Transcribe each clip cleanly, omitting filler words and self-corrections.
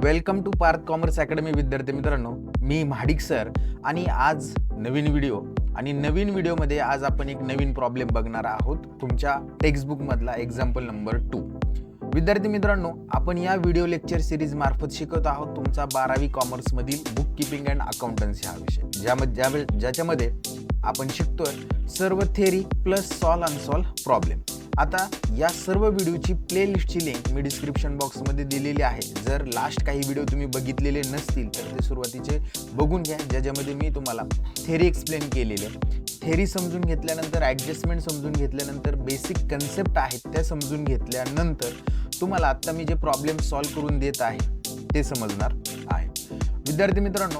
Welcome to Parth commerce academy विद्यार्थी मित्रांनो, मी Mahadik sir आणि आज नवीन व्हिडिओमध्ये आज आपण एक नवीन प्रॉब्लेम बघणार आहोत तुमच्या टेक्स्टबुक मधला एक्झाम्पल नंबर 2. विद्यार्थी मित्रांनो, आपण या व्हिडिओ लेक्चर सिरीज मार्फत शिकवत आहोत तुमचा 12वी कॉमर्स मधील बुक कीपिंग अँड अकाउंटन्सी हा विषय, ज्याच्यामध्ये आपण शिकतोय सर्व theory plus solved unsolved problem. आता या सर्व व्हिडिओची प्लेलिस्टची लिंक मी डिस्क्रिप्शन बॉक्समध्ये दिलेली आहे. जर लास्ट काही व्हिडिओ तुम्ही बघितलेले नसतील तर ते सुरुवातीचे बघून घ्या, ज्याच्यामध्ये मी तुम्हाला थेरी एक्सप्लेन केलेली आहे. थेरी समजून घेतल्यानंतर, ॲडजस्टमेंट समजून घेतल्यानंतर, बेसिक कन्सेप्ट आहेत त्या समजून घेतल्यानंतर तुम्हाला आता मी जे प्रॉब्लेम सॉल्व करून देत आहे ते समजणार आहे. विद्यार्थी मित्रांनो,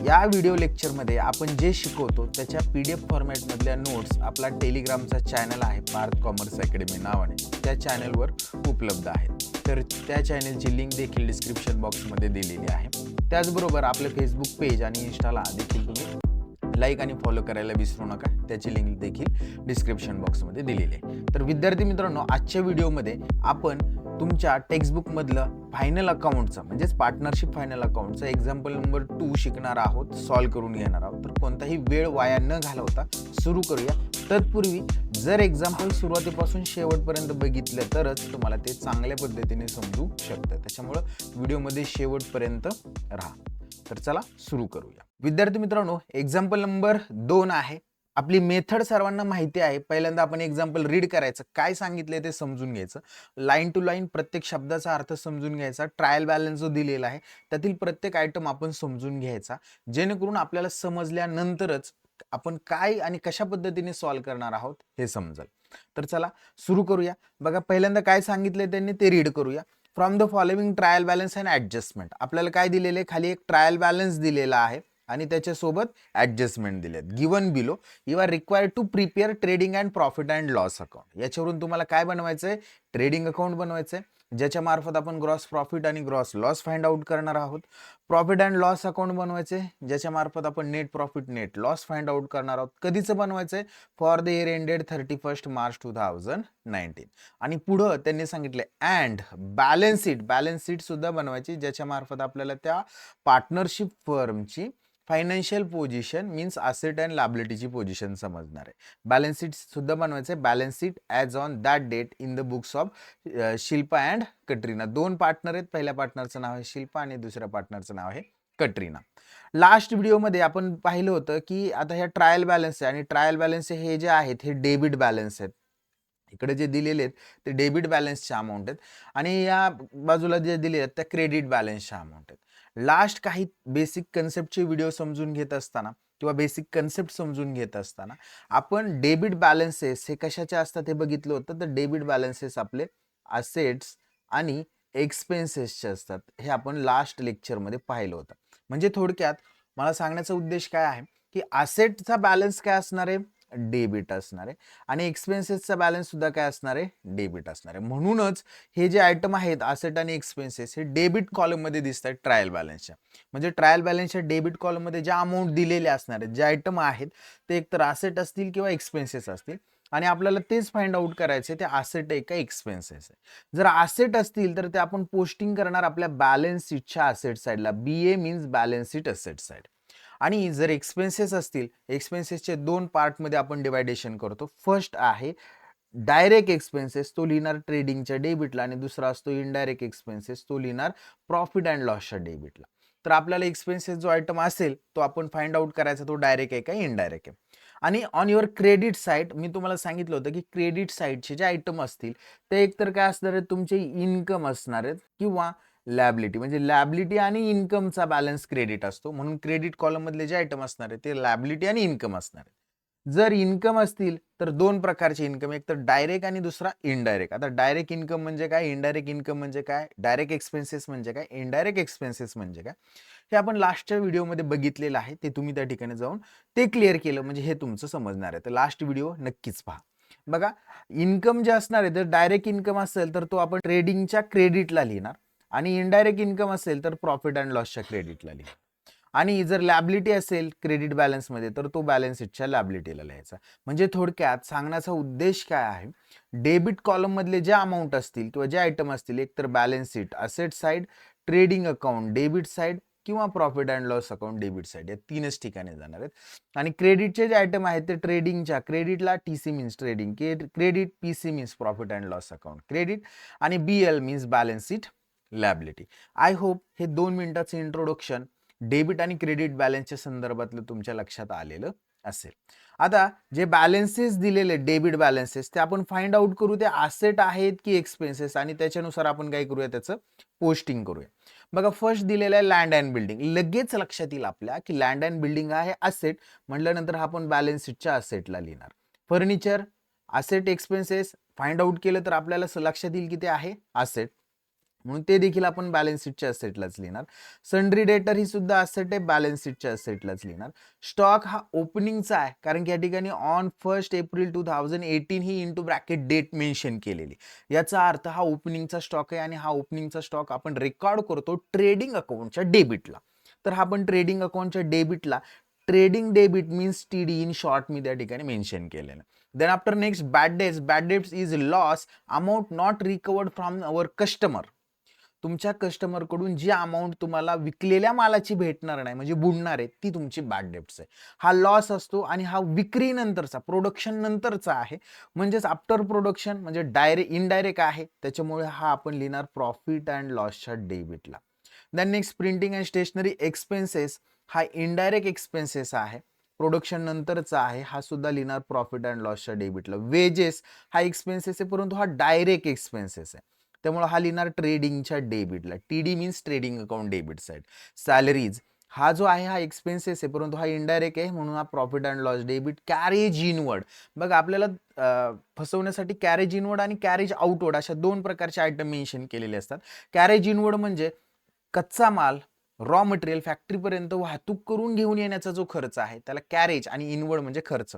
या व्हिडिओ लेक्चरमध्ये आपण जे शिकवतो त्याच्या PDF फॉर्मॅटमधल्या नोट्स आपला टेलिग्रामचा चॅनल आहे पार्थ कॉमर्स अकॅडमी नावाने, त्या चॅनलवर उपलब्ध आहेत. तर त्या चॅनलची लिंक देखील डिस्क्रिप्शन बॉक्समध्ये दिलेली आहे. त्याचबरोबर आपलं फेसबुक पेज आणि इंस्टाला देखील तुम्ही लाईक आणि फॉलो करायला विसरू नका, त्याची लिंक देखील डिस्क्रिप्शन बॉक्समध्ये दिलेली आहे. तर विद्यार्थी मित्रांनो, आजच्या व्हिडिओमध्ये आपण तुमच्या टेक्स्टबुकमधलं फायनल अकाउंटचं म्हणजेच पार्टनरशिप फायनल अकाउंटचं एक्झाम्पल नंबर 2 शिकणार आहोत, सॉल्व करून घेणार आहोत. तर कोणताही वेळ वाया न घालवता सुरू करूया. तत्पूर्वी जर एक्झाम्पल सुरुवातीपासून शेवटपर्यंत बघितलं तरच तुम्हाला ते चांगल्या पद्धतीने समजू शकतं. त्याच्यामुळं व्हिडिओमध्ये शेवटपर्यंत राहा. तर चला सुरू करूया. विद्यार्थी मित्रांनो, एक्झाम्पल नंबर 2 आहे. आपली मेथड सर्वांना माहिती आहे. पहिल्यांदा आपण एक्झाम्पल रीड करायचं, काय सांगितलंय ते समजून घ्यायचं, लाईन टू लाईन प्रत्येक शब्दाचा अर्थ समजून घ्यायचा, ट्रायल बॅलन्स जो दिलेला आहे त्यातील प्रत्येक आयटम आपण समजून घ्यायचा, जेणेकरून आपल्याला समजल्यानंतरच आपण काय आणि कशा पद्धतीने सॉल्व करणार आहोत हे समजेल. तर चला सुरू करूया. बघा, पहिल्यांदा काय सांगितलंय त्यांनी ते रीड करूया. From the following trial balance and adjustment. आपल्याला काय दिलेले, खाली एक ट्रायल बॅलन्स दिलेला आहे आणि त्याच्यासोबत ॲडजस्टमेंट दिलेत. Given below you are required to prepare trading and profit and loss account. याच्यावरून तुम्हाला काय बनवायचंय, ट्रेडिंग अकाउंट बनवायचंय, ज्याच्या मार्फत आपण ग्रॉस प्रॉफिट आणि ग्रॉस लॉस फाइंड आउट करणार आहोत. प्रॉफिट अँड लॉस अकाउंट बनवायचे, ज्याच्या मार्फत आपण net profit net loss find out करणार आहोत. कधीचं बनवायचंय, for the year ended 31 March 2019. आणि पुढं त्यांनी सांगितले अँड बॅलन्स शीट सुद्धा बनवायची, ज्याच्या मार्फत आपल्याला त्या पार्टनरशिप फर्मची financial position means asset and लायबिलिटीची पोझिशन समजणार आहे. बॅलन्स शीट सुद्धा बनवायचं आहे. Balance sheet as on that date in the books of Shilpa and Katrina. 2 partner आहेत. पहिल्या पार्टनरचं नाव आहे शिल्पा आणि दुसऱ्या पार्टनरचं नाव आहे कटरीना. लास्ट व्हिडिओमध्ये आपण पाहिलं होतं की आता ह्या ट्रायल बॅलन्स आहे आणि ट्रायल बॅलन्स हे जे आहेत हे डेबिट बॅलन्स आहेत. इकडे जे दिलेले आहेत ते डेबिट बॅलन्सच्या अमाऊंट आहेत आणि या बाजूला जे दिले आहेत त्या क्रेडिट बॅलन्सच्या अमाऊंट आहेत. लास्ट काही बेसिक कन्सेप्टचे व्हिडिओ समजून घेत असताना किंवा बेसिक कन्सेप्ट समजून घेत असताना आपण डेबिट बॅलन्सेस हे कशाचे असतात हे बघितलं होतं. तर डेबिट बॅलन्सेस आपले असेट्स आणि एक्सपेन्सेसचे असतात, हे आपण लास्ट लेक्चरमध्ये पाहिलं होतं. म्हणजे थोडक्यात मला सांगण्याचा उद्देश काय आहे की असेटचा बॅलन्स काय असणार आहे, डेबिट असणार आहे आणि एक्सपेन्सेसचा बॅलन्स सुद्धा काय असणार आहे, डेबिट असणार आहे. म्हणूनच हे जे आयटम आहेत असेट आणि एक्सपेन्सेस हे डेबिट कॉलम मध्ये दिसत आहेत ट्रायल बॅलन्सच्या. म्हणजे ट्रायल बॅलन्सच्या डेबिट कॉलम मध्ये ज्या अमाऊंट दिलेल्या असणार आहेत, जे आयटम आहेत ते एकतर असेट असतील किंवा एक्सपेन्सेस असतील आणि आपल्याला तेच फाइंड आउट करायचे ते असेट आहे का एक्सपेन्सेस आहे. जर असेट असतील तर ते आपण पोस्टिंग करणार आपल्या बॅलन्स शीटच्या असेट साईडला, BA means balance sheet asset side. आणि जर एक्सपेन्सेस असतील, एक्सपेन्सेसचे 2 पार्टमध्ये आपण डिवायडेशन करतो. फर्स्ट आहे डायरेक्ट एक्सपेन्सेस, तो लिहिणार ट्रेडिंगच्या डेबिटला आणि दुसरा असतो इनडायरेक्ट एक्सपेन्सेस, तो लिहिणार प्रॉफिट अँड लॉसच्या डेबिटला. तर आपल्याला एक्सपेन्सेस जो आयटम असेल तो आपण फाइंड आउट करायचा, तो डायरेक्ट आहे का इनडायरेक्ट आहे. आणि ऑन युअर क्रेडिट साईड मी तुम्हाला सांगितलं होतं की क्रेडिट साईडचे जे आयटम असतील ते एकतर काय असणार आहेत, तुमचे इन्कम असणार आहेत किंवा लॅबिलिटी. म्हणजे लॅबिलिटी आणि इन्कमचा बॅलन्स क्रेडिट असतो, म्हणून क्रेडिट कॉलम मधले जे आयटम असणार आहे ते लॅबिलिटी आणि इन्कम असणार आहे. जर इन्कम असतील तर 2 प्रकारचे इन्कम, एक तर डायरेक्ट आणि दुसरा इनडायरेक्ट. आता डायरेक्ट इन्कम म्हणजे काय, इनडायरेक्ट इन्कम म्हणजे काय, डायरेक्ट एक्सपेन्सेस म्हणजे काय, इनडायरेक्ट एक्सपेन्सेस म्हणजे काय, हे आपण लास्टच्या व्हिडिओमध्ये बघितलेलं आहे. ते तुम्ही त्या ठिकाणी जाऊन ते क्लिअर केलं म्हणजे हे तुमचं समजणार आहे. तर लास्ट व्हिडिओ नक्कीच पहा. बघा, इन्कम जे असणार आहे, जर डायरेक्ट इन्कम असेल तर तो आपण ट्रेडिंगच्या क्रेडिटला लिहिणार आणि इनडायरेक्ट इन्कम असेल तर प्रॉफिट अँड लॉसच्या क्रेडिटला लिहिणार. आणि जर लॅबिलिटी असेल क्रेडिट बॅलन्स मध्ये तर तो बॅलन्स शीटच्या लॅबिलिटीला लिहायचा. म्हणजे थोडक्यात सांगण्याचा उद्देश काय आहे, डेबिट कॉलम मधले जे अमाऊंट असतील किंवा जे आयटम असतील, एक तर balance sheet asset side, trading account debit side किंवा profit and loss account debit side, या तीनच ठिकाणी जाणार आहेत. आणि क्रेडिटचे जे आयटम आहेत ते ट्रेडिंगच्या, क्रेडिटला TC means trading, credit, PC means profit and loss account credit, आणि BL means balance sheet liability. I hope हे 2 मिनिटाचं इंट्रोडक्शन डेबिट आणि क्रेडिट बॅलन्सच्या संदर्भातलं तुमच्या लक्षात आलेलं असेल. आता जे बॅलन्सेस दिलेले डेबिट बॅलन्सेस ते आपण फाइंड आउट करू, ते असेट आहेत की एक्सपेन्सेस, आणि त्याच्यानुसार आपण काय करूया, त्याचं पोस्टिंग करूया. बघा, फर्स्ट दिलेलं आहे लँड अँड बिल्डिंग. लगेच लक्षात येईल आपल्या की लँड अँड बिल्डिंग आहे असेट म्हटल्यानंतर आपण बॅलन्स शीटच्या असेटला लिहिणार. Furniture asset expenses find out केलं तर आपल्याला लक्षात येईल की ते आहे असेट, म्हणून ते देखील आपण बॅलन्स शीटच्या असेटलाच लिहिणार. सन्ड्री डेटर ही सुद्धा असेट आहे, बॅलन्स शीटच्या असेटलाच लिहिणार. स्टॉक हा ओपनिंगचा आहे, कारण की या ठिकाणी ऑन 1 एप्रिल 2018 ही इंटू ब्रॅकेट डेट मेन्शन केलेली. याचा अर्थ हा ओपनिंगचा स्टॉक आहे, आणि हा ओपनिंगचा स्टॉक आपण रेकॉर्ड करतो ट्रेडिंग अकाउंटच्या डेबिटला. तर हा आपण ट्रेडिंग अकाउंटच्या डेबिटला, trading debit means TD in short मी त्या ठिकाणी मेन्शन केलेलं. Then after next bad debts is loss amount not recovered from our customer. तुमच्या कस्टमर कडून जी अमाऊंट तुम्हाला विकलेल्या मालाची भेटणार नाही, म्हणजे बुडणार आहे, ती तुमची बॅड डेट्स आहे. हा लॉस असतो, आणि हा विक्री नंतरचा, प्रोडक्शन नंतरचा आहे, म्हणजेच आफ्टर प्रोडक्शन, म्हणजे डायरेक्ट इनडायरेक्ट आहे, त्याच्यामुळे हा आपण लिहिणार प्रॉफिट अँड लॉसच्या डेबिटला. Then next printing and stationery expenses हा इनडायरेक्ट एक्सपेन्सेस आहे, प्रोडक्शन नंतरचा आहे, हा सुद्धा लिहिणार प्रॉफिट अँड लॉसच्या डेबिटला. वेजेस हा एक्सपेन्सेस आहे, परंतु हा डायरेक्ट एक्सपेन्सेस आहे, त्यामुळे हा लिहिणार ट्रेडिंगच्या डेबिटला. TD means trading account debit side. Salaries हा जो आहे हा एक्सपेन्सेस आहे, परंतु हा इनडायरेक्ट आहे, म्हणून हा profit and loss debit. Carriage inward, बघा आपल्याला फसवण्यासाठी कॅरेज इनवर्ड आणि कॅरेज आउटवर्ड अशा 2 प्रकारचे आयटम मेन्शन केलेले असतात. कॅरेज इनवर्ड म्हणजे कच्चा माल, रॉ मटेरियल फॅक्टरीपर्यंत वाहतूक करून घेऊन येण्याचा जो खर्च आहे त्याला कॅरेज, आणि इनवर्ड म्हणजे खर्च.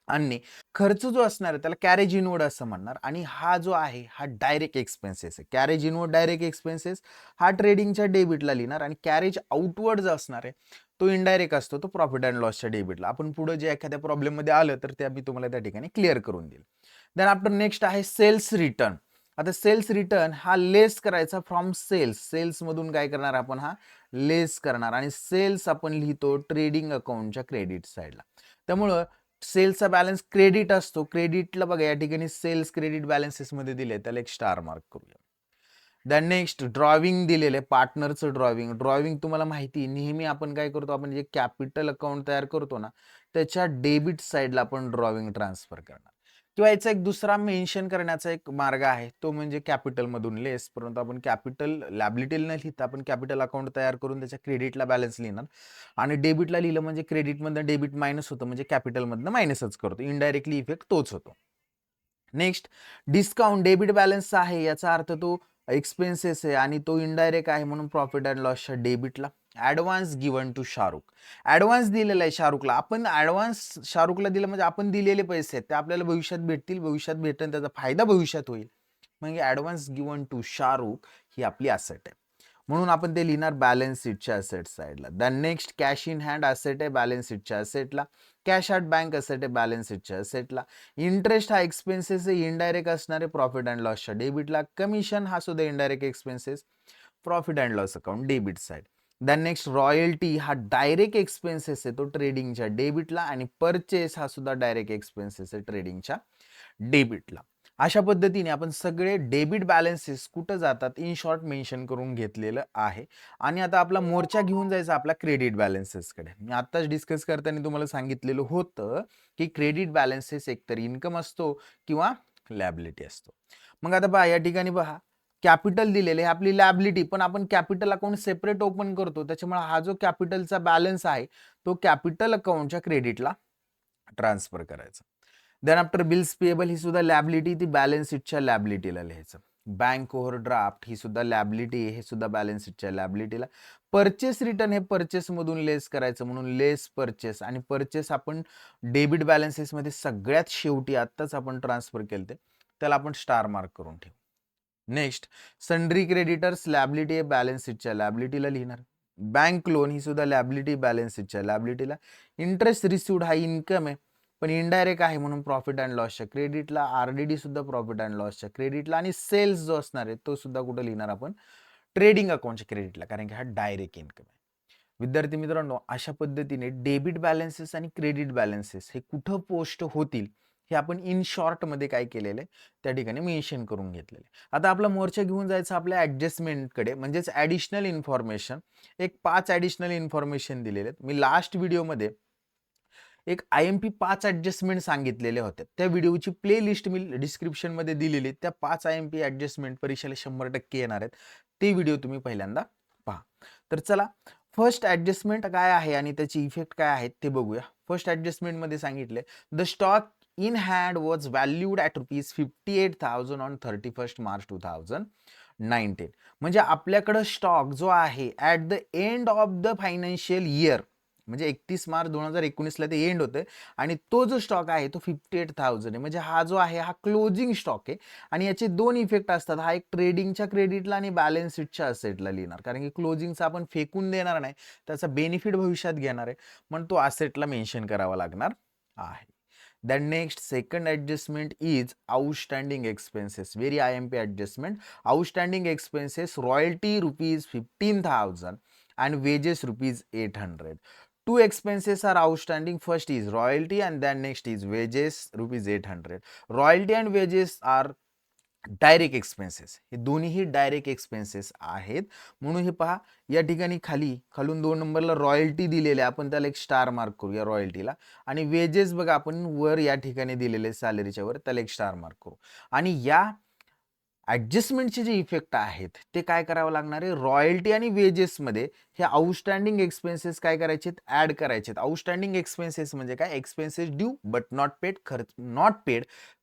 आणि खर्च जो असणार आहे त्याला कॅरेज इनवर्ड असं म्हणणार. आणि हा जो आहे हा डायरेक्ट एक्सपेन्सेस आहे. कॅरेज इनवर्ड डायरेक्ट एक्सपेन्सेस हा ट्रेडिंगच्या डेबिटला लिहिणार, आणि कॅरेज आउटवर्ड जो असणार आहे तो इनडायरेक्ट असतो, तो प्रॉफिट अँड लॉसच्या डेबिटला. आपण पुढे जे एखाद्या प्रॉब्लेम मध्ये आलं तर ते मी तुम्हाला त्या ठिकाणी क्लिअर करून देईल. देन आफ्टर नेक्स्ट आहे सेल्स रिटर्न. आता सेल्स रिटर्न हा लेस करायचा फ्रॉम सेल्स. सेल्स मधून काय करणार आपण, हा लेस करणार, आणि सेल्स आपण लिहितो ट्रेडिंग अकाउंटच्या क्रेडिट साईडला. त्यामुळं सेल्सचा बॅलन्स क्रेडिट असतो. क्रेडिटला बघा या ठिकाणी सेल्स क्रेडिट बॅलन्सेस मध्ये दिले, त्याला एक स्टार मार्क करूया. देन नेक्स्ट ड्रॉविंग दिलेले, पार्टनरचं ड्रॉविंग. ड्रॉविंग तुम्हाला माहिती नेहमी आपण काय करतो, आपण जे कॅपिटल अकाउंट तयार करतो ना त्याच्या डेबिट साईडला आपण ड्रॉविंग ट्रान्सफर करणार. किंवा याचा एक दुसरा मेन्शन करण्याचा एक मार्ग आहे, तो म्हणजे कॅपिटल मधून लेस. परंतु आपण कॅपिटल लॅबिलिटीला न लिहिता आपण कॅपिटल अकाउंट तयार करून त्याच्या क्रेडिटला बॅलन्स लिहिणार, आणि डेबिटला लिहिलं म्हणजे क्रेडिट मधनं डेबिट मायनस होतं, म्हणजे कॅपिटल मधनं मायनसच करतो. इनडायरेक्टली इफेक्ट तोच होतो. नेक्स्ट डिस्काउंट डेबिट बॅलन्स आहे, याचा अर्थ तो एक्सपेन्सेस आहे आणि तो इनडायरेक्ट आहे, म्हणून प्रॉफिट अँड लॉसच्या डेबिटला. Advance given to Shahrukh. Advance दिलेला आहे शाहरुखला, आपण ऍडव्हान्स शाहरुखला दिलं म्हणजे आपण दिलेले पैसे आहेत ते आपल्याला भविष्यात भेटतील, भविष्यात भेटेल, त्याचा फायदा भविष्यात होईल. म्हणजे ऍडव्हान्स गिवन टू शाहरुख ही आपली असेट आहे, म्हणून आपण ते लिहिणार बॅलन्स शीटच्या असेट साईडला. Then next cash in hand asset आहे बॅलन्स शीटच्या असेटला. कॅश ॲट बँक असेट आहे बॅलन्स शीटच्या असेटला. इंटरेस्ट हा एक्सपेन्सेस आहे, इनडायरेक्ट असणार आहे प्रॉफिट अँड लॉसच्या डेबिटला. कमिशन हा सुद्धा indirect expenses, profit and loss account debit side. Then next royalty हा डायरेक्ट एक्सपेन्सेस आहे, तो ट्रेडिंगच्या डेबिटला. आणि परचेस हा सुद्धा डायरेक्ट एक्सपेन्सेस आहे ट्रेडिंगच्या डेबिटला. अशा पद्धतीने आपण सगळे डेबिट बॅलन्सेस कुठं जातात इन शॉर्ट मेन्शन करून घेतलेलं आहे. आणि आता आपला मोर्चा घेऊन जायचा आपला क्रेडिट बॅलन्सेसकडे. मी आत्ताच डिस्कस करताना तुम्हाला सांगितलेलं होतं की क्रेडिट बॅलन्सेस एकतर इन्कम असतो किंवा लॅबिलिटी असतो. मग आता पहा या ठिकाणी पहा कॅपिटल दिलेले आहे आपली लॅबिलिटी, पण आपण कॅपिटल अकाउंट सेपरेट ओपन करतो, त्याच्यामुळे हा जो कॅपिटलचा बॅलन्स आहे तो कॅपिटल अकाउंटच्या क्रेडिटला ट्रान्सफर करायचा. देन आफ्टर बिल्स पेएबल ही सुद्धा लॅबिलिटी, ती बॅलन्स शीटच्या लॅबिलिटीला लिहायचं. बँक ओव्हरड्राफ्ट ही सुद्धा लॅबिलिटी, हे सुद्धा बॅलन्स शीटच्या लॅबिलिटीला. परचेस रिटर्न हे परचेस मधून लेस करायचं, म्हणून लेस परचेस. आणि परचेस आपण डेबिट बॅलन्सेस मध्ये सगळ्यात शेवटी आत्ताच आपण ट्रान्सफर केलते, त्याला आपण स्टार मार्क करून ठेवू. नेक्स्ट सन्ड्री क्रेडिटर्स लॅबिलिटी आहे बॅलन्स शीटच्या लॅबिलिटीला लिहिणार. बँक लोन ही सुद्धा लॅबिलिटी बॅलन्स शीटच्या लॅबिलिटीला. इंटरेस्ट रिसिव्ड हा इन्कम आहे पण इनडायरेक्ट आहे, म्हणून प्रॉफिट अँड लॉसच्या क्रेडिटला. आरडीडी सुद्धा प्रॉफिट अँड लॉसच्या क्रेडिटला. आणि सेल्स जो असणार आहे तो सुद्धा कुठे लिहिणार आपण ट्रेडिंग अकाउंटच्या क्रेडिटला, कारण की हा डायरेक्ट इन्कम आहे. विद्यार्थी मित्रांनो, अशा पद्धतीने डेबिट बॅलन्सेस आणि क्रेडिट बॅलन्सेस हे कुठं पोस्ट होतील हे आपण इन शॉर्टमध्ये काय केलेलं आहे त्या ठिकाणी मेन्शन करून घेतलेलं आहे. आता आपला मोर्चा घेऊन जायचं आपल्या ॲडजस्टमेंटकडे, म्हणजेच ॲडिशनल इन्फॉर्मेशन. एक 5 ॲडिशनल इन्फॉर्मेशन दिलेले आहेत. मी लास्ट व्हिडिओमध्ये एक IMP 5 ॲडजस्टमेंट सांगितलेले होते. त्या व्हिडिओची प्लेलिस्ट मी डिस्क्रिप्शनमध्ये दिलेली. त्या 5 IMP ॲडजस्टमेंट परीक्षेला 100% येणार आहेत. ते व्हिडिओ तुम्ही पहिल्यांदा पहा. तर चला, फर्स्ट ॲडजस्टमेंट काय आहे आणि त्याची इफेक्ट काय आहेत ते बघूया. फर्स्ट ॲडजस्टमेंटमध्ये सांगितले, the stock in hand was valued at ₹58,000 on 31 March 2019. म्हणजे आपल्याकडं स्टॉक जो आहे at the end of the financial year, म्हणजे 31 मार्च 2019ला ते एंड होतं आणि तो जो स्टॉक आहे तो 58,000 आहे. म्हणजे हा जो आहे हा क्लोजिंग स्टॉक आहे आणि याचे दोन इफेक्ट असतात. हा एक ट्रेडिंगच्या क्रेडिटला आणि बॅलन्स शीटच्या असेटला लिहिणार, कारण की क्लोजिंगचा आपण फेकून देणार नाही, त्याचा बेनिफिट भविष्यात घेणार आहे, म्हणून तो असेटला मेन्शन करावा लागणार आहे. Then next, second adjustment is outstanding expenses. Very IMP adjustment. Outstanding expenses, royalty ₹15,000 and wages ₹800. Two expenses are outstanding. First is royalty and then next is wages ₹800. Royalty and wages are direct expenses. हे दोन्हीही direct expenses आहेत, म्हणून हे पहा या ठिकाणी खालून 2 नंबरला रॉयल्टी दिलेले, आपण त्याला एक स्टार मार्क करूया रॉयल्टीला. आणि वेजेस बघा आपण वर या ठिकाणी दिलेले सॅलरीच्या वर, त्याला एक स्टार मार्क करू. आणि या ॲडजस्टमेंटचे जे इफेक्ट आहेत ते काय करावं लागणार आहे, रॉयल्टी आणि वेजेसमध्ये हे आउटस्टँडिंग एक्सपेन्सेस काय करायचे, ॲड करायचे. आउटस्टँडिंग एक्सपेन्सेस म्हणजे काय, expenses due but not paid,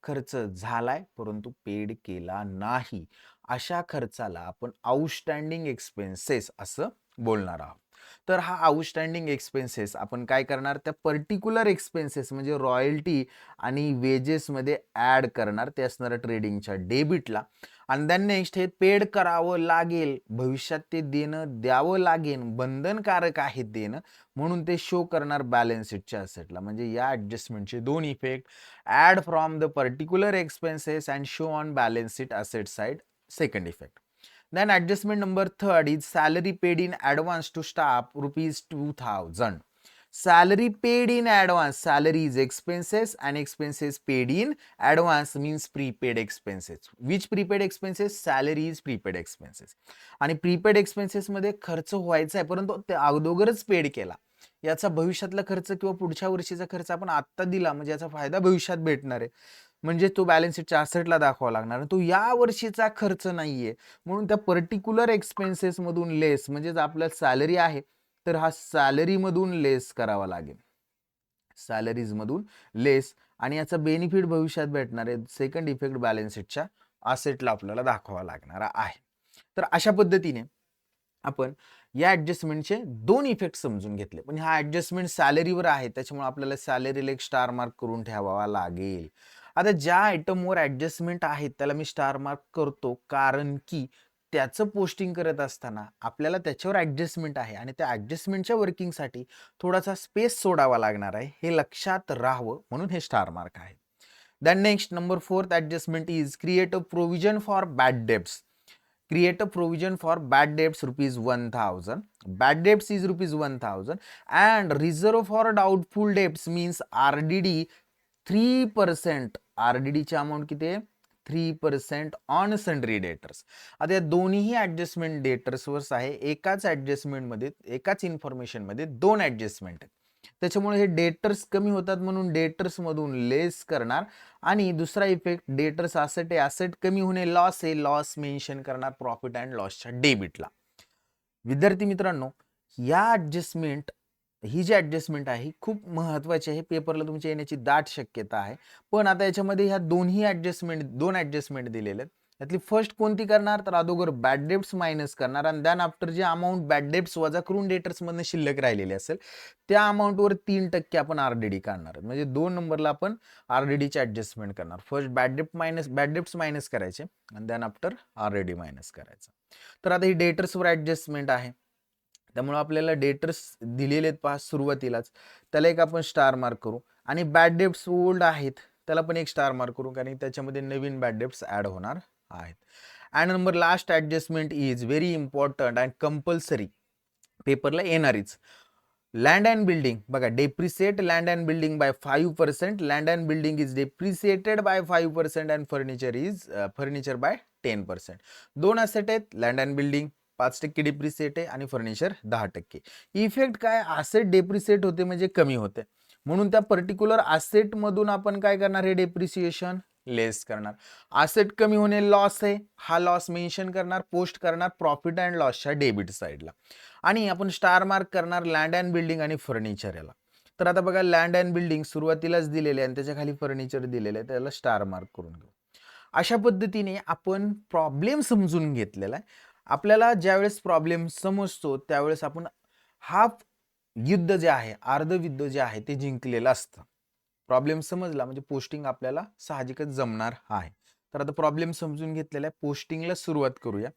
खर्च झालाय परंतु पेड केला नाही, अशा खर्चाला आपण आउटस्टँडिंग एक्सपेन्सेस असं बोलणार आहोत. तर हा आउटस्टँडिंग एक्सपेन्सेस आपण काय करणार, त्या पर्टिक्युलर एक्सपेन्सेस म्हणजे रॉयल्टी आणि वेजेसमध्ये ॲड करणार, ते असणार ट्रेडिंगच्या डेबिटला. आणि देन नेक्स्ट हे पेड करावं लागेल, भविष्यात ते देणं द्यावं लागेल, बंधनकारक आहे देणं, म्हणून ते शो करणार बॅलन्स शीटच्या असेटला. म्हणजे या ॲडजस्टमेंटचे दोन effect, add from the particular expenses and show on balance sheet asset side, second effect. Then adjustment number third is salary paid in advance to staff ₹2,000. Salary paid in advance, salary is expenses and expenses paid in advance means prepaid expenses. Which prepaid expenses? Salary is prepaid expenses. आणि prepaid expenses मध्ये खर्च व्हायचा आहे परंतु ते अगोदरच paid केला, याचा भविष्यातला खर्च किंवा पुढच्या वर्षीचा खर्च आपण आत्ता दिला, म्हणजे याचा फायदा भविष्यात भेटणार आहे, म्हणजे तो बॅलन्स शीटच्या असेटला दाखवावा लागणार. तो या वर्षीचा खर्च नाहीये, म्हणून त्या पर्टिक्युलर एक्सपेन्सेस मधून लेस, म्हणजे आपला सॅलरी आहे तर हा सॅलरी मधून लेस करावा लागेल, सॅलरीज मधून लेस, आणि याचा बेनिफिट भविष्यात भेटणार आहे. सेकंड इफेक्ट बॅलन्स शीटच्या असेटला आपल्याला दाखवावा लागणार आहे. तर अशा पद्धतीने आपण या ॲडजस्टमेंटचे दोन इफेक्ट समजून घेतले. पण हा ॲडजस्टमेंट सॅलरीवर आहे, त्याच्यामुळे आपल्याला सॅलरीला एक स्टार मार्क करून ठेवावा लागेल. आता ज्या आयटमवर ॲडजस्टमेंट आहे त्याला मी स्टार मार्क करतो, कारण की त्याचं पोस्टिंग करत असताना आपल्याला त्याच्यावर ॲडजस्टमेंट आहे आणि त्या ॲडजस्टमेंटच्या वर्किंगसाठी थोडासा स्पेस सोडावा लागणार आहे, हे लक्षात राहावं, म्हणून हे स्टार मार्क आहे. Then next number 4th adjustment is create a provision for bad debts. Create a provision for bad debts ₹1,000. Bad debts is ₹1,000 and reserve for doubtful debts means RDD 3%. RDD ची amount किती आहे, 3% on sundry debtors. आता या दोन्ही adjustment डेटर्सवर आहे. एकाच ॲडजस्टमेंटमध्ये, एकाच इन्फॉर्मेशनमध्ये दोन ॲडजस्टमेंट आहेत, त्याच्यामुळे हे डेटर्स कमी होतात, म्हणून डेटर्स मधून लेस करणार. आणि दुसरा इफेक्ट, डेटर्स असेट आहे, असेट कमी होणे लॉस आहे, लॉस मेन्शन करणार प्रॉफिट अँड लॉसच्या डेबिटला. विद्यार्थी मित्रांनो, या ॲडजस्टमेंट, ही जी ॲडजस्टमेंट आहे ही खूप महत्त्वाची आहे, पेपरला तुमच्या येण्याची दाट शक्यता आहे. पण आता याच्यामध्ये ह्या दोन्ही दोन ॲडजस्टमेंट दिलेले आहेत. त्यातली फर्स्ट कोणती करणार, तर अगोदर बॅड डेब्ट्स मायनस करणार आणि देन आफ्टर जे अमाऊंट बॅड डेब्ट्स वजा करून डेटर्समधनं शिल्लक राहिलेली असेल त्या अमाऊंटवर 3% आपण आरडीडी काढणार. म्हणजे 2 नंबरला आपण आरडीडीची ॲडजस्टमेंट करणार. फर्स्ट बॅड डेब्ट्स मायनस करायचे आणि देन आफ्टर आरडीडी मायनस करायचं. तर आता ही डेटर्सवर ॲडजस्टमेंट आहे, त्यामुळे आपल्याला डेटर्स दिलेले आहेत पहा सुरुवातीलाच, त्याला एक आपण स्टार मार्क करू. आणि बॅड डेब्ट्स ओल्ड आहेत त्याला पण एक स्टार मार्क करू, कारण त्याच्यामध्ये नवीन बॅड डेब्ट्स ॲड होणार आहेत. And number last adjustment is very important and compulsory, पेपरला येणारीच. लँड अँड बिल्डिंग बघा, depreciate land and building by 5%, land and building is depreciated by 5% and furniture by 10%. दोन asset आहेत, लँड अँड बिल्डिंग 5% डिप्रिसिएट आहे आणि furniture 10%. Effect काय, asset depreciate होते म्हणजे कमी होते, म्हणून त्या पर्टिक्युलर असेट मधून आपण काय करणार, हे डेप्रिसिएशन लेस करणार. असेट कमी होणे लॉस आहे, हा लॉस मेन्शन करणार, पोस्ट करणार प्रॉफिट अँड लॉसच्या डेबिट साईडला. आणि आपण स्टार मार्क करणार लँड अँड बिल्डिंग आणि फर्निचर याला. तर आता बघा, लँड अँड बिल्डिंग सुरुवातीलाच दिलेले आहे आणि त्याच्या खाली फर्निचर दिलेले आहे, त्याला स्टार मार्क करून घेऊ. अशा पद्धतीने आपण प्रॉब्लेम समजून घेतलेला आहे. आपल्याला ज्यावेळेस प्रॉब्लेम समजतो त्यावेळेस आपण हाफ युद्ध जे आहे, अर्धयुद्ध जे आहे ते जिंकलेलं असतं. प्रॉब्लेम समजला म्हणजे पोस्टिंग आपल्याला साहजिकच जमणार आहे. तर आता प्रॉब्लेम समजून घेतलेला आहे, पोस्टिंगला सुरुवात करूया.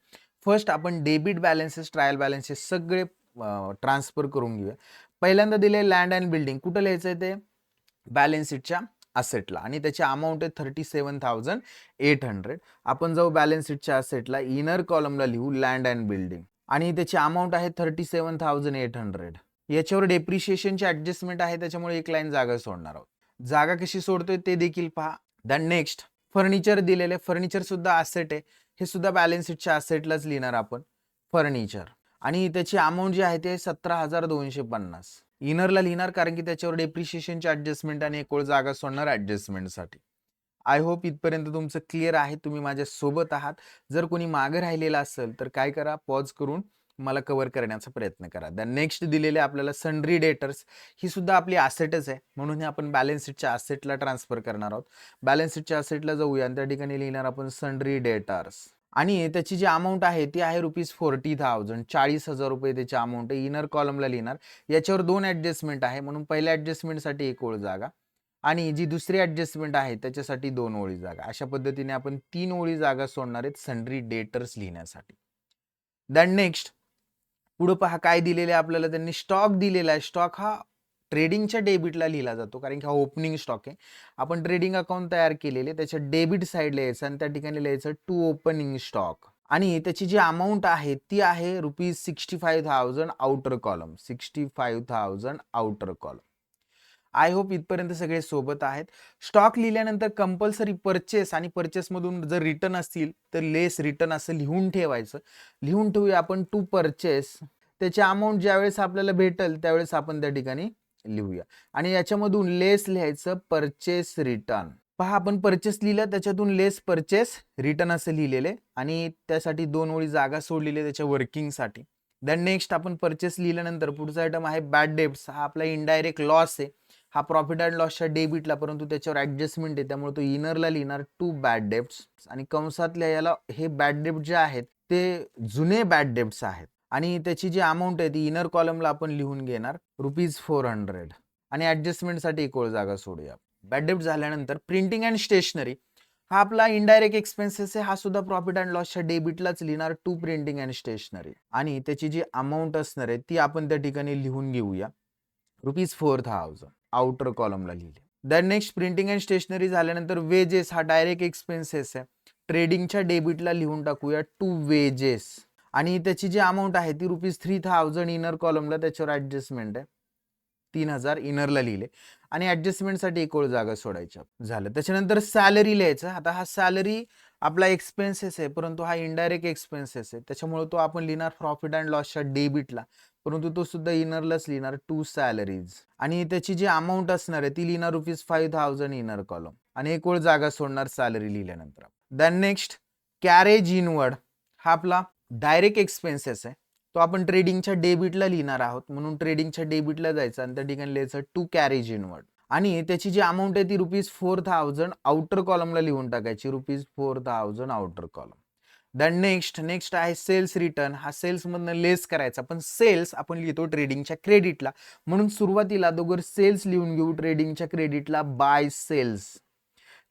फर्स्ट आपण डेबिट बॅलन्सेस, ट्रायल बॅलन्सेस सगळे ट्रान्सफर करून घेऊया. पहिल्यांदा दिले लँड अँड बिल्डिंग, कुठं लिहायचं आहे ते, बॅलन्स शीटच्या असेटला, आणि त्याची अमाऊंट आहे 37,800. आपण जाऊ बॅलन्स शीटच्या असेटला, इनर कॉलमला लिहू लँड अँड बिल्डिंग आणि त्याची अमाऊंट आहे 37,800. याच्यावर डेप्रिशिएशनची ऍडजस्टमेंट आहे, त्याच्यामुळे एक लाईन जागा सोडणार आहोत. जागा कशी सोडतोय ते देखील पहा. देन नेक्स्ट फर्निचर दिलेले, फर्निचर सुद्धा असेट आहे, हे सुद्धा बॅलन्स शीटच्या असेटलाच लिहिणार आपण फर्निचर, आणि त्याची अमाऊंट जी आहे ते 17,250. इनरला लिहिणार कारण की त्याच्यावर डेप्रिशिएशनची ऍडजस्टमेंट आणि एक जागा सोडणार ऍडजस्टमेंटसाठी. आय होप इथपर्यंत तुमचं क्लिअर आहे, तुम्ही माझ्या सोबत आहात. जर कोणी मागे राहिलेला असेल तर काय करा, पॉज करून मला कव्हर करण्याचा प्रयत्न करा. द नेक्स्ट दिलेले आपल्याला सन्ड्री डेटर्स, ही सुद्धा आपली असेटच आहे, म्हणून हे आपण बॅलन्स शीटच्या असेटला ट्रान्सफर करणार आहोत. बॅलन्स शीटच्या असेटला जाऊया आणि त्या ठिकाणी लिहिणार आपण सन्ड्री डेटर्स, आणि त्याची जी अमाऊंट आहे ती आहे ₹40,000, 40,000 रुपये त्याची अमाऊंट आहे. इनर कॉलमला लिहिणार, याच्यावर दोन ऍडजस्टमेंट आहे म्हणून पहिल्या ऍडजस्टमेंटसाठी एक ओळ जागा आणि जी दुसरी ऍडजस्टमेंट आहे त्याच्यासाठी 2 ओळी जागा. अशा पद्धतीने आपण 3 ओळी जागा सोडणार आहेत सन्ड्री डेटर्स लिहिण्यासाठी. देन नेक्स्ट पुढे पहा काय दिलेले आपल्याला, त्यांनी स्टॉक दिलेला आहे. स्टॉक हा ट्रेडिंगच्या डेबिटला लिहिला जातो कारण की हा ओपनिंग स्टॉक आहे. आपण ट्रेडिंग अकाउंट तयार केलेले, त्याच्या डेबिट साईडला यायचं आणि त्या ठिकाणी लिहायचं टू ओपनिंग स्टॉक, आणि त्याची जी अमाऊंट आहे ती आहे ₹65,000 outer column, 65,000 outer column. I hope इथपर्यंत सगळे सोबत आहेत. स्टॉक लिहिल्यानंतर कंपल्सरी परचेस आणि परचेस मधून जर रिटर्न असतील तर लेस रिटर्न असं लिहून ठेवायचं. लिहून ठेवूया आपण टू परचेस, त्याची अमाऊंट ज्यावेळेस आपल्याला भेटेल त्यावेळेस आपण त्या ठिकाणी लिहूया, आणि याच्यामधून लेस लिहायचं परचेस रिटर्न. पहा आपण परचेस लिहिलं, त्याच्यातून लेस परचेस रिटर्न असं लिहिलेले, आणि त्यासाठी 2 ओळी जागा सोडलेली त्याच्या वर्किंगसाठी. देन नेक्स्ट आपण परचेस लिहिल्यानंतर पुढचा आयटम आहे बॅड डेब्ट्स. हा आपला इनडायरेक्ट लॉस आहे, हा प्रॉफिट अँड लॉसच्या डेबिटला, परंतु त्याच्यावर ऍडजस्टमेंट आहे त्यामुळे तो इनरला लिहिणार टू बॅड डेब्ट्स, आणि कंसातल्या याला हे बॅड डेब्ट जे आहेत ते जुने बॅड डेब्ट्स आहेत, आणि त्याची जी अमाऊंट आहे ती इनर कॉलमला आपण लिहून घेणार ₹400, आणि ऍडजस्टमेंटसाठी एक ओळ जागा सोडूया. बॅड डेब्ट झाल्यानंतर प्रिंटिंग अँड स्टेशनरी, हा आपला इनडायरेक्ट एक्सपेन्सेस आहे, हा सुद्धा प्रॉफिट अँड लॉसच्या डेबिटलाच लिहिणार टू प्रिंटिंग अँड स्टेशनरी, आणि त्याची जी अमाऊंट असणार आहे ती आपण त्या ठिकाणी लिहून घेऊया ₹4,000 आउटर कॉलमला लिहिले. Then next printing and stationery झाल्यानंतर वेजेस, हा डायरेक्ट एक्सपेन्सेस आहे, ट्रेडिंगच्या डेबिटला लिहून टाकूया टू वेजेस, आणि त्याची जी अमाऊंट आहे ती ₹3,000 इनर कॉलमला, त्याच्यावर ऍडजस्टमेंट आहे 3,000 इनरला लिहिले, आणि ऍडजस्टमेंटसाठी एक ओळ जागा सोडायच्या. झालं. त्याच्यानंतर सॅलरी लिहायचं. आता हा सॅलरी आपला एक्सपेन्सेस आहे, परंतु हा इनडायरेक्ट एक्सपेन्सेस आहे, त्याच्यामुळे तो आपण लिहिणार प्रॉफिट अँड लॉसच्या डेबिटला, परंतु तो सुद्धा इनरलाच लिहिणार टू सॅलरीज, आणि त्याची जी अमाऊंट असणार आहे ती लिहिणार ₹5,000 इनर कॉलम, आणि एक ओळ जागा सोडणार सॅलरी लिहिल्यानंतर. देन नेक्स्ट कॅरेज इनवर्ड, हा आपला डायरेक्ट एक्सपेन्सेस आहे, तो आपण ट्रेडिंगच्या डेबिटला लिहिणार आहोत, म्हणून ट्रेडिंगच्या डेबिटला जायचं आणि त्या ठिकाणी लिहायचं टू कॅरेज इनवर्ड, आणि त्याची जी अमाऊंट आहे ती ₹4,000 आउटर कॉलमला लिहून टाकायची, ₹4,000 आउटर कॉलम. देन नेक्स्ट आहे सेल्स रिटर्न. हा सेल्स मधनं लेस करायचा, पण सेल्स आपण लिहितो ट्रेडिंगच्या क्रेडिटला, म्हणून सुरुवातीला दोघं सेल्स लिहून घेऊ ट्रेडिंगच्या क्रेडिटला बाय सेल्स.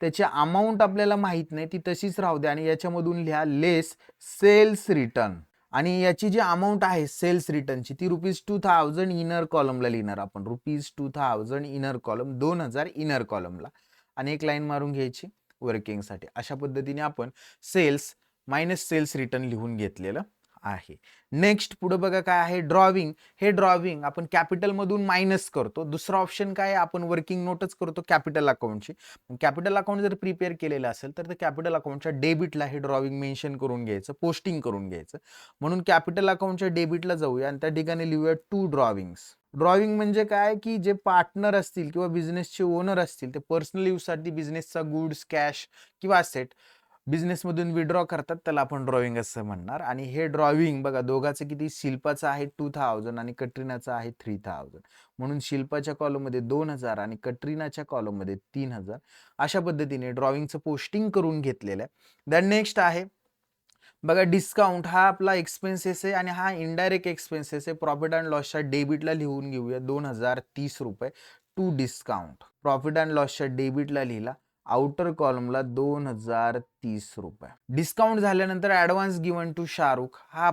त्याची अमाऊंट आपल्याला माहित नाही, ती तशीच राहू द्या, आणि याच्यामधून लिहा लेस सेल्स रिटर्न, आणि याची जी अमाऊंट आहे सेल्स रिटर्नची ती ₹2,000 इनर कॉलमला लिहिणार आपण, ₹2,000 इनर कॉलम, 2,000 इनर कॉलमला, आणि एक लाईन मारून घ्यायची वर्किंगसाठी. अशा पद्धतीने आपण सेल्स मायनस सेल्स रिटर्न लिहून घेतलेलं आहे. नेक्स्ट पुढे बघा काय आहे, ड्रॉविंग. हे ड्रॉविंग आपण कॅपिटल मधून मायनस करतो. दुसरा ऑप्शन काय आहे, आपण वर्किंग नोटच करतो कॅपिटल अकाउंटची. कॅपिटल अकाउंट जर प्रिपेअर केलेलं असेल तर कॅपिटल अकाउंटच्या डेबिटला हे ड्रॉविंग मेन्शन करून घ्यायचं, पोस्टिंग करून घ्यायचं. म्हणून कॅपिटल अकाउंटच्या डेबिटला जाऊया आणि त्या ठिकाणी लिहूया टू ड्रॉविंग्स. ड्रॉविंग म्हणजे काय की जे पार्टनर असतील किंवा बिझनेसचे ओनर असतील ते पर्सनल यूजसाठी बिझनेसचा गुड्स, कॅश किंवा असेट बिझनेसमधून विड्रॉ करतात, त्याला आपण ड्रॉविंग असं म्हणणार. आणि हे ड्रॉविंग बघा दोघांचं किती, शिल्पाचं आहे 2000 आणि कटरीनाचं आहे 3000. म्हणून शिल्पाच्या कॉलममध्ये 2000 आणि कटरीनाच्या कॉलममध्ये 3000. अशा पद्धतीने ड्रॉविंगचं पोस्टिंग करून घेतलेलं आहे. देन नेक्स्ट आहे बघा डिस्काउंट. हा आपला एक्सपेन्सेस आहे आणि हा इनडायरेक्ट एक्सपेन्सेस आहे. प्रॉफिट अँड लॉसच्या डेबिटला लिहून घेऊया 2030 रुपये टू डिस्काउंट. प्रॉफिट अँड लॉसच्या डेबिटला लिहिला, आउटर कॉलमला 2030 रुपये. डिस्काउंट झाल्यानंतर ऍडव्हान्स गिवन टू शाहरुख. हा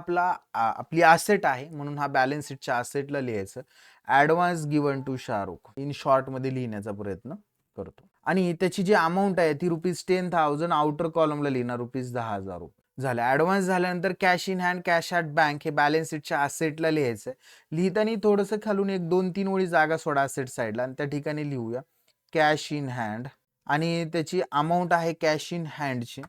आपली असेट आहे म्हणून हा बॅलन्स शीटच्या असेटला लिहायचं. Advance given to Shahrukh in short मध्ये लिहिण्याचा प्रयत्न करतो. आणि त्याची जी अमाऊंट आहे ती ₹10,000 आउटर कॉलमला लिहिणार ₹10,000 रुपये. झालं. ऍडव्हान्स झाल्यानंतर cash in hand, cash at bank हे बॅलन्स शीटच्या असेटला लिहायचं. लिहिताना थोडंसं खालून 1-2-3 ओळी जागा सोडा असेट साईडला आणि त्या ठिकाणी लिहूया कॅश इन हँड. आणि त्याची अमाऊंट आहे कॅश इन हँडची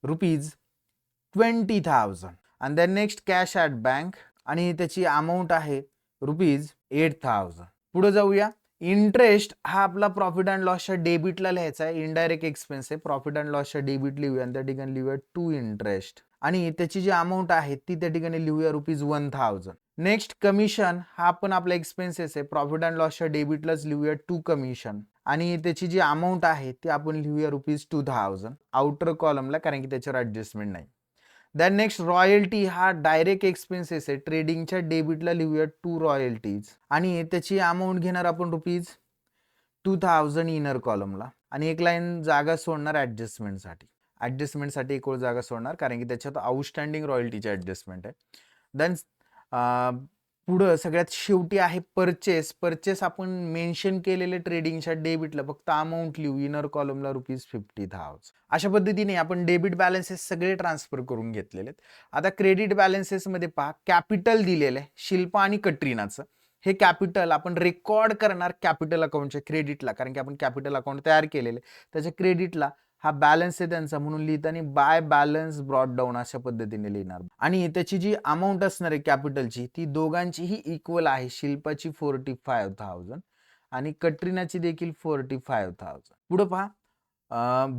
₹20,000. आणि then next cash at bank आणि त्याची अमाऊंट आहे ₹8,000. पुढे जाऊया. इंटरेस्ट हा आपला प्रॉफिट अँड लॉसच्या डेबिटला लिहायचा आहे. इनडायरेक्ट एक्सपेन्स आहे. प्रॉफिट अँड लॉसच्या डेबिट लिहूया आणि त्या ठिकाणी लिहूया टू इंटरेस्ट. आणि त्याची जी अमाऊंट आहे ती त्या ठिकाणी लिहूया ₹1,000. नेक्स्ट कमिशन हा आपण आपला एक्सपेन्सेस आहे. प्रॉफिट अँड लॉसच्या डेबिटलाच लिहूया टू कमिशन. आणि त्याची जी अमाऊंट आहे ती आपण लिहूया ₹2,000 आउटर कॉलमला, कारण की त्याच्यावर ऍडजस्टमेंट नाही. देन नेक्स्ट रॉयल्टी हा डायरेक्ट एक्सपेन्सेस आहे. ट्रेडिंगच्या डेबिटला लिहूया टू रॉयल्टीज आणि त्याची अमाऊंट घेणार आपण ₹2,000 इनर कॉलमला. आणि एक लाईन जागा सोडणार ऍडजस्टमेंटसाठी एक ओळ जागा सोडणार, कारण की त्याच्यात आउटस्टँडिंग रॉयल्टीचे ऍडजस्टमेंट आहे. देन पुढं सगळ्यात शेवटी आहे परचेस आपण मेन्शन केलेले ट्रेडिंगच्या डेबिटला फक्त अमाऊंट लिहू, इनर कॉलमला ₹50,000. अशा पद्धतीने आपण डेबिट बॅलन्सेस सगळे ट्रान्सफर करून घेतलेले आहेत. आता क्रेडिट बॅलन्सेस मध्ये पहा, कॅपिटल दिलेलं आहे शिल्पा आणि कटरीनाचं. हे कॅपिटल आपण रेकॉर्ड करणार कॅपिटल अकाउंटच्या क्रेडिटला, कारण की आपण कॅपिटल अकाउंट तयार केलेले. त्याच्या क्रेडिटला हा बॅलन्स आहे त्यांचा, म्हणून लिहिताना बाय बॅलन्स ब्रॉट डाऊन अशा पद्धतीने लिहिणार. आणि त्याची जी अमाऊंट असणार आहे कॅपिटलची ती दोघांचीही इक्वल आहे. शिल्पाची 45,000 आणि कटरीनाची देखील 45,000. पुढे पहा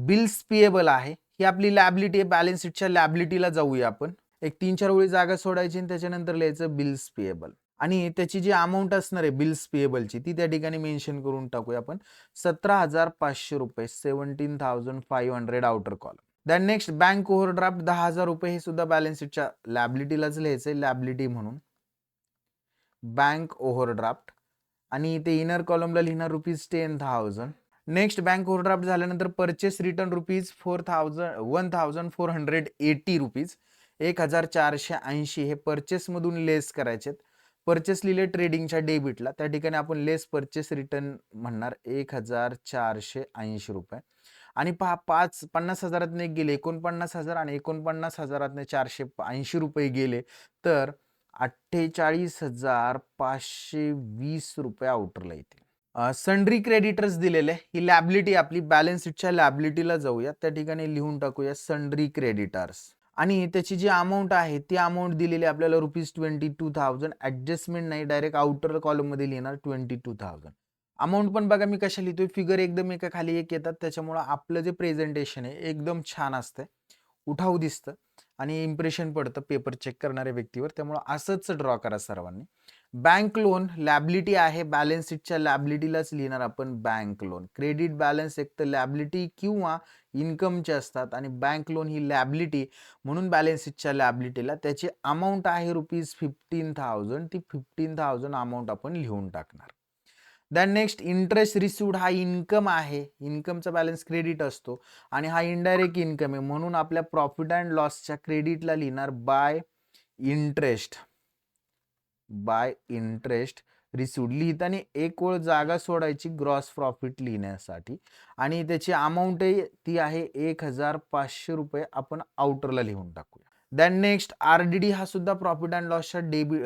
बिल्स पेएबल आहे. ही आपली लॅबिलिटी आहे. बॅलन्स शीटच्या लॅबिलिटीला जाऊया आपण. एक 3-4 ओळी जागा सोडायची आणि त्याच्यानंतर लिहायचं बिल्स पेएबल. आणि त्याची जी अमाऊंट असणार आहे बिल्स पेएबलची ती त्या ठिकाणी मेन्शन करून टाकूया आपण 17,500 रुपये 17,500 outer column. Then next bank overdraft 10,000 रुपये हे सुद्धा बॅलन्स शीटच्या लॅबिलिटीलाच लिहायचंय, लॅबिलिटी म्हणून बँक ओव्हरड्राफ्ट. आणि ते इनर कॉलमला लिहिणार ₹10,000. नेक्स्ट बँक ओव्हरड्राफ्ट झाल्यानंतर परचेस रिटर्न ₹1,480 रुपीज 1,480 हे परचेस मधून लेस करायचे. परचेस लिहिले ट्रेडिंगच्या डेबिटला, त्या ठिकाणी आपण लेस परचेस रिटर्न म्हणणार 1,480 रुपये. आणि पहा 50,000 एक गेले 49,000 आणि 49,000 480 रुपये गेले तर 48,520 रुपये आउटरला येतील. सन्ड्री क्रेडिटर्स दिलेले, ही लॅबिलिटी आपली बॅलन्स शीटच्या लॅबिलिटीला जाऊया, त्या ठिकाणी लिहून टाकूया सन्ड्री क्रेडिटर्स. आणि त्याची जी अमाऊंट आहे ती अमाऊंट दिलेली आपल्याला ₹22,000. ऍडजस्टमेंट नाही, डायरेक्ट आउटर कॉलम मध्ये लिहिणार 22,000. अमाऊंट पण बघा मी कशा लिहितोय, फिगर एकदम एका खाली एक येतात, त्याच्यामुळे आपलं जे प्रेझेंटेशन आहे एकदम छान असतं, उठाव दिसतं आणि इम्प्रेशन पडतं पेपर चेक करणाऱ्या व्यक्तीवर. त्यामुळे असंच ड्रॉ करा सर्वांनी. बँक लोन लॅबिलिटी आहे, बॅलन्स शीटच्या लॅबिलिटीलाच लिहिणार आपण बँक लोन. क्रेडिट बॅलन्स एक तर लॅबिलिटी किंवा इन्कमचे असतात आणि बँक लोन ही लॅबिलिटी, म्हणून बॅलन्स शीटच्या लॅबिलिटीला त्याची अमाऊंट आहे ₹15,000. ती 15,000 अमाऊंट आपण लिहून टाकणार. देन नेक्स्ट इंटरेस्ट रिसिव्ड हा इन्कम आहे. इन्कमचा बॅलन्स क्रेडिट असतो आणि हा इनडायरेक्ट इन्कम आहे, म्हणून आपल्या प्रॉफिट अँड लॉसच्या क्रेडिटला लिहिणार बाय इंटरेस्ट रिसिव्ड लिहिताना एक ओळ जागा सोडायची ग्रॉस प्रॉफिट लिहिण्यासाठी आणि त्याची अमाऊंट ती आहे 1500 रुपये. आपण आउटरला लिहून टाकूया. देन नेक्स्ट आरडीडी हा सुद्धा प्रॉफिट अँड लॉसच्या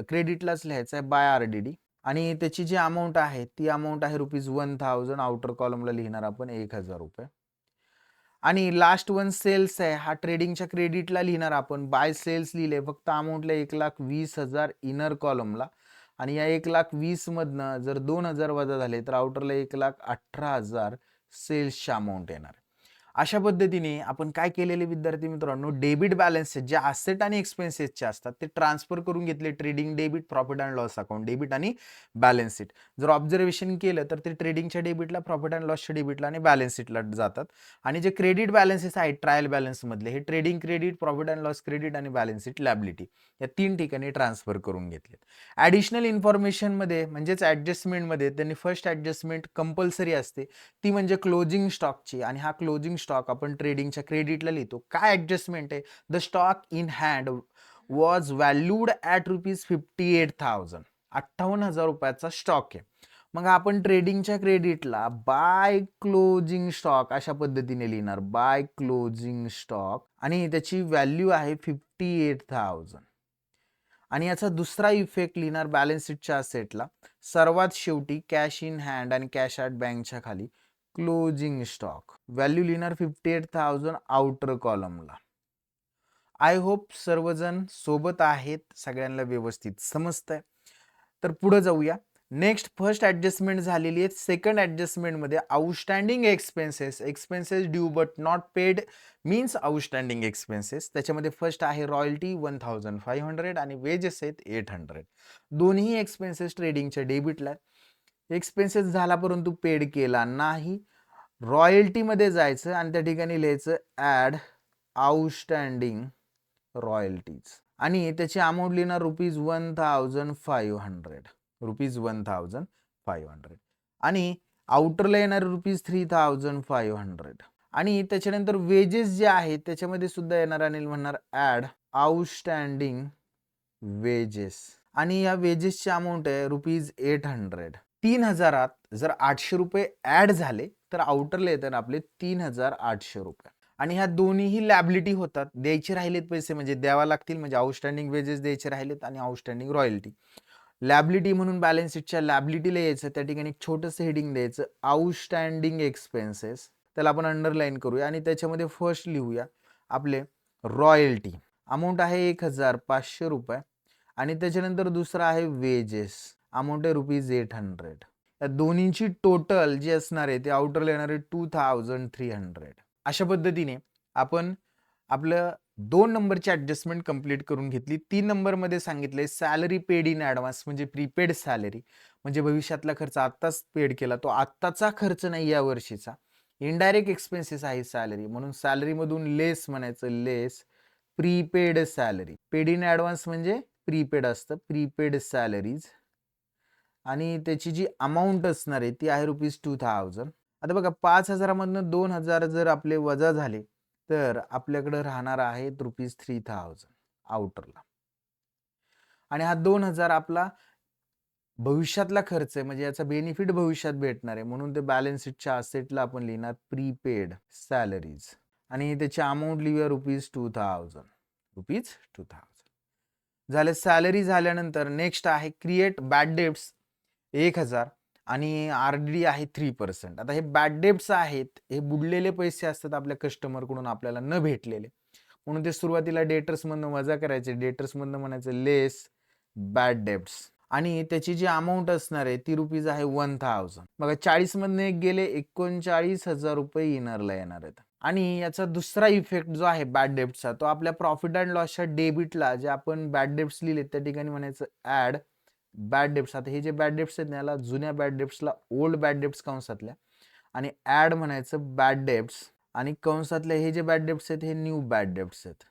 क्रेडिटलाच लिहायचा आहे बाय आरडीडी आणि त्याची जी अमाऊंट आहे ती अमाऊंट आहे ₹1000. आउटर कॉलमला लिहिणार आपण 1000 रुपये. आणि लास्ट वन सेल्स आहे, हा ट्रेडिंगच्या क्रेडिटला लिहिणार आपण. बाय सेल्स लिहिले फक्त अमाऊंटला 1,20,000 इनर कॉलमला आणि या 1,20,000 मधनं जर 2,000 वजा झाले तर आउटरला 1,18,000 सेल्सची अमाऊंट येणार. अशा पद्धतीने आपण काय केलेले विद्यार्थी मित्रांनो, डेबिट बॅलन्सेस जे असेट आणि एक्सपेन्सेसचे असतात ते ट्रान्सफर करून घेतले trading debit, profit and loss account debit आणि बॅलन्स शीट. जर ऑब्झर्वेशन केलं तर ते ट्रेडिंगच्या डेबिटला, प्रॉफिट अँड लॉसच्या डेबिटला आणि बॅलन्स शीटला जातात. आणि जे क्रेडिट बॅलन्सेस आहेत ट्रायल बॅलन्स मधले हे trading credit, profit and loss credit आणि बॅलन्स शीट लॅबिलिटी या 3 ठिकाणी ट्रान्सफर करून घेतलेत. ॲडिशनल इन्फॉर्मेशन मध्ये म्हणजेच ॲडजस्टमेंट मध्ये त्यांनी फर्स्ट ॲडजस्टमेंट कंपल्सरी असते, ती म्हणजे क्लोजिंग स्टॉकची. आणि हा क्लोजिंग स्टॉक आपण ट्रेडिंगच्या क्रेडिटला लिहितो. काय ॲडजस्टमेंट आहे? The stock in hand was valued at ₹58,000. 58,000 रुपयाचा स्टॉक आहे. मग आपण ट्रेडिंगच्या क्रेडिटला बाय क्लोजिंग स्टॉक अशा पद्धतीने लिहिणार, बाय क्लोजिंग स्टॉक आणि त्याची व्हॅल्यू आहे 58,000. आणि याचा दुसरा इफेक्ट लिहिणार बॅलन्स शीटच्या असेटला. सर्वात शेवटी कॅश इन हँड आणि कॅश ॲट बँकच्या खाली क्लोजिंग स्टॉक व्हॅल्यू लिहिणार 58,000 आउटर कॉलमला. आय होप सर्वजण सोबत आहेत, सगळ्यांना व्यवस्थित समजतंय. तर पुढे जाऊया. नेक्स्ट फर्स्ट ॲडजस्टमेंट झालेली आहे. सेकंड ॲडजस्टमेंटमध्ये outstanding expenses due but not paid means outstanding expenses. त्याच्यामध्ये फर्स्ट आहे रॉयल्टी 1500 आणि वेजेस आहेत 800. दोन्ही एक्सपेन्सेस ट्रेडिंगच्या डेबिटला. एक्सपेन्सेस झाला परंतु पेड केला नाही. रॉयल्टीमध्ये जायचं आणि त्या ठिकाणी लिहायचं ॲड आउटस्टँडिंग रॉयल्टीज आणि त्याची अमाऊंट लिहिणार ₹1,500. ₹1,500 आणि आउटरला येणार ₹3,500 आणि त्याच्यानंतर वेजेस जे आहेत त्याच्यामध्ये सुद्धा येणार आणि म्हणणार ॲड आउटस्टँडिंग वेजेस आणि या वेजेसची अमाऊंट आहे ₹800. 3,000 जर 800 रुपये ॲड झाले तर आउटरला येतात आपले 3,800 रुपये. आणि ह्या दोन्हीही लॅबिलिटी होतात, द्यायचे राहिलेत पैसे म्हणजे द्यावा लागतील, म्हणजे आउटस्टँडिंग वेजेस द्यायचे राहिलेत आणि आउटस्टँडिंग रॉयल्टी. लॅबिलिटी म्हणून बॅलन्स शीटच्या लॅबिलिटीला यायचं, त्या ठिकाणी एक छोटंसं हेडिंग द्यायचं आउटस्टँडिंग एक्सपेन्सेस, त्याला आपण अंडरलाईन करूया आणि त्याच्यामध्ये फर्स्ट लिहूया आपले रॉयल्टी. अमाऊंट आहे 1,500 रुपये आणि त्याच्यानंतर दुसरा आहे वेजेस, अमाऊंट आहे ₹800. या दोन्हीची टोटल जी असणार आहे ते आउटरला येणार आहे 2,300. अशा पद्धतीने आपण आपलं 2 नंबरची ॲडजस्टमेंट कंप्लीट करून घेतली. 3 नंबरमध्ये सांगितलंय सॅलरी पेड इन ॲडव्हान्स म्हणजे प्रीपेड सॅलरी म्हणजे भविष्यातला खर्च आत्ताच पेड केला, तो आत्ताचा खर्च नाही या वर्षीचा. इनडायरेक्ट एक्सपेन्सेस आहे सॅलरी म्हणून सॅलरीमधून लेस म्हणायचं, less prepaid salary. Paid in advance म्हणजे प्रीपेड असतं, प्रीपेड सॅलरीज आणि त्याची जी अमाऊंट असणार आहे ती आहे ₹2,000. आता बघा 5,000 मधनं 2,000 जर आपले वजा झाले तर आपल्याकडे राहणार आहेत ₹3,000 आउटरला आणि हा 2,000 आपला भविष्यातला खर्च आहे म्हणजे याचा बेनिफिट भविष्यात भेटणार आहे म्हणून ते बॅलन्स शीटच्या असेटला आपण लिहिणार प्रीपेड सॅलरीज आणि त्याची अमाऊंट लिहूया ₹2,000. झाले सॅलरी झाल्यानंतर नेक्स्ट आहे क्रिएट बॅड डेब्ट्स 1,000 आणि आरडीडी आहे 3%. आता हे बॅड डेब्ट्स आहेत, हे बुडलेले पैसे असतात आपल्या कस्टमरकडून आपल्याला न भेटलेले, म्हणून ते सुरुवातीला डेटर्समधनं वजा करायचे. डेटर्समधनं म्हणायचं लेस बॅड डेब्ट्स आणि त्याची जी अमाऊंट असणार आहे ती रुपीज आहे 1,000. बघा 40 मधनं एक गेले, 39,000 रुपये इनरला येणार आहेत. आणि याचा दुसरा इफेक्ट जो आहे बॅड डेब्ट्सचा तो आपल्या प्रॉफिट अँड लॉसच्या डेबिटला जे आपण बॅड डेब्ट्स लिहिले त्या ठिकाणी म्हणायचं ॲड बॅड डेब्ट्स. आता हे जे बॅड डेब्ट्स आहेत याला जुन्या बॅड डेब्ट्सला ओल्ड बॅड डेब्ट्स कंसातल्या आणि ॲड म्हणायचं बॅड डेब्ट्स आणि कंसातले हे जे बॅड डेब्ट्स आहेत हे न्यू बॅड डेब्ट्स आहेत,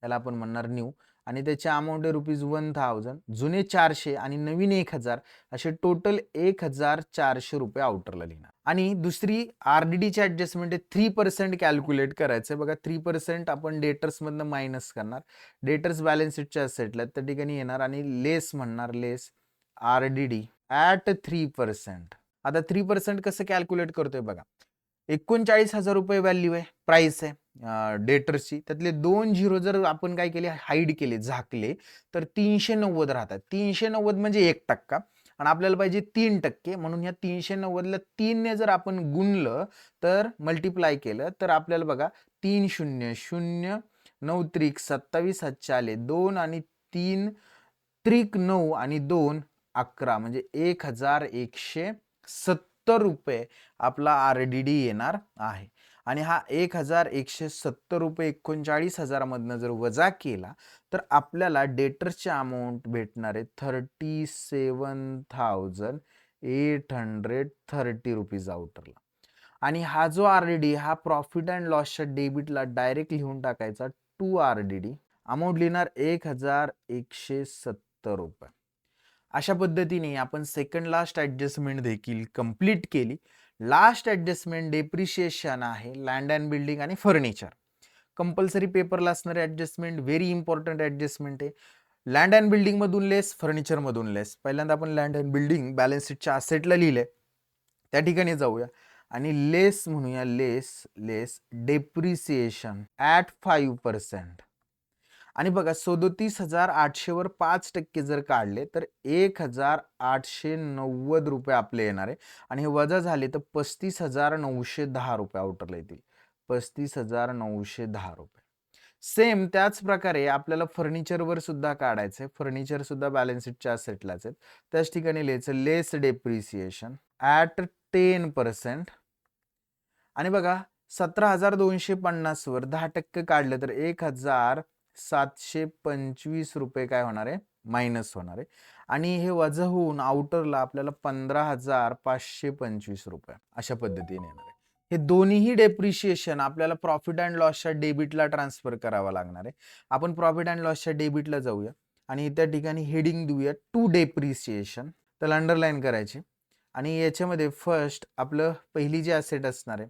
याला आपण म्हणणार न्यू आणि त्याची अमाऊंट आहे ₹1,000. जुने 400 आणि नवीन 1,000 असे टोटल 1,400 रुपये आउटरला लिहिणार. आणि दुसरी आरडीडीची ॲडजस्टमेंट आहे 3% कॅल्क्युलेट करायचं आहे. बघा 3% आपण डेटर्समधनं मायनस करणार. डेटर्स बॅलन्स शीटच्या असेटला त्या ठिकाणी येणार आणि लेस म्हणणार, लेस RDD ॲट 3%. आता 3% कसं कॅल्क्युलेट करतोय बघा. 39,000 रुपये व्हॅल्यू आहे, प्राइस आहे डेटर्सची. त्यातले 2 झिरो जर आपण काय केले, हाईड केले, झाकले, तर 390 राहतात. 390 म्हणजे 1% आणि आपल्याला पाहिजे 3%. म्हणून ह्या 390ला 3 ने जर आपण गुणलं, तर मल्टिप्लाय केलं, तर आपल्याला बघा 3 0 0 9 त्रिक 27 हातचे आले 2 आणि 3 त्रिक 9 आणि 2 11 म्हणजे 1170 रुपये आपला RDD येणार आहे. आणि हा 1170 रुपये 39,000 मधनं जर वजा केला, तर आपल्याला डेटर्सचे अमाऊंट भेटणार आहे 37,830 रुपीज आउटरला. आणि हा जो RDD हा प्रॉफिट अँड लॉसच्या डेबिटला डायरेक्ट लिहून टाकायचा 2 RDD. अमाऊंट लिहिणार 1170 रुपये. अशा पद्धतीने आपण सेकंड लास्ट ॲडजस्टमेंट देखील कंप्लीट केली. लास्ट ॲडजस्टमेंट डेप्रिशिएशन आहे, लँड अँड बिल्डिंग आणि फर्निचर. कंपल्सरी पेपरला असणारे ॲडजस्टमेंट, व्हेरी इम्पॉर्टंट ॲडजस्टमेंट आहे. लँड अँड बिल्डिंग मधून लेस, फर्निचर मधून लेस. पहिल्यांदा आपण लँड अँड बिल्डिंग बॅलन्स शीटच्या असेटला लिहिले, त्या ठिकाणी जाऊया आणि लेस म्हणूया, लेस डेप्रिसिएशन ॲट 5%. आणि बघा 37,800 वर 5% जर काढले तर 1,890 रुपये आपले येणार आहे. आणि हे वजा झाले तर 35,910 रुपये आउटरला येतील. 35,910 रुपये. सेम त्याच प्रकारे आपल्याला फर्निचरवर सुद्धा काढायचं आहे. फर्निचर सुद्धा बॅलन्स शीटच्या असेटलाच आहेत. त्याच ठिकाणी लिहायचं लेस डेप्रिसिएशन ॲट 10%. आणि बघा 17,250 वर 10% काढलं तर 1,725 रुपये काय होणार आहे, मायनस होणार आहे. आणि हे वजा होऊन आउटरला आपल्याला 15,525 रुपये अशा पद्धतीने येणार आहे. हे दोन्हीही डेप्रिशिएशन आपल्याला प्रॉफिट अँड लॉसच्या डेबिटला ट्रान्सफर करावा लागणार आहे. आपण प्रॉफिट अँड लॉसच्या डेबिटला जाऊया आणि त्या ठिकाणी हेडिंग देऊया टू डेप्रिसिएशन. तर अंडरलाईन करायची आणि याच्यामध्ये फर्स्ट आपलं पहिली जी असेट असणार आहे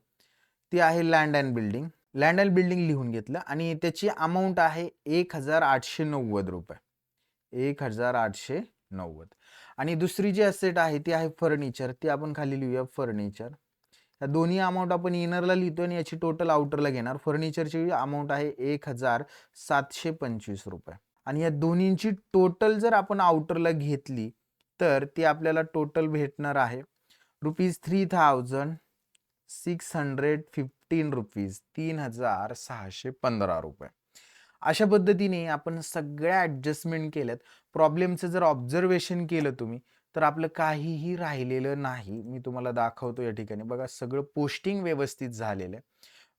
ती आहे land and building. Land and building लिहून घेतलं आणि त्याची अमाऊंट आहे 1,890 रुपये. 1,890. आणि दुसरी जी असेट आहे ती आहे फर्निचर. ती आपण खाली लिहूया फर्निचर. या दोन्ही अमाऊंट आपण इनरला लिहितो आणि याची टोटल आउटरला घेणार. फर्निचरची अमाऊंट आहे 1,725 रुपये. आणि या दोन्हींची टोटल जर आपण आउटरला घेतली तर ती आपल्याला टोटल भेटणार आहे ₹3,615 रुपीज, 3,615 रुपये. अशा पद्धतीने आपण सगळ्या ॲडजस्टमेंट केल्यात. प्रॉब्लेमचं जर ऑब्झर्वेशन केलं तुम्ही तर आपलं काहीही राहिलेलं नाही. मी तुम्हाला दाखवतो या ठिकाणी बघा, सगळं पोस्टिंग व्यवस्थित झालेलं आहे.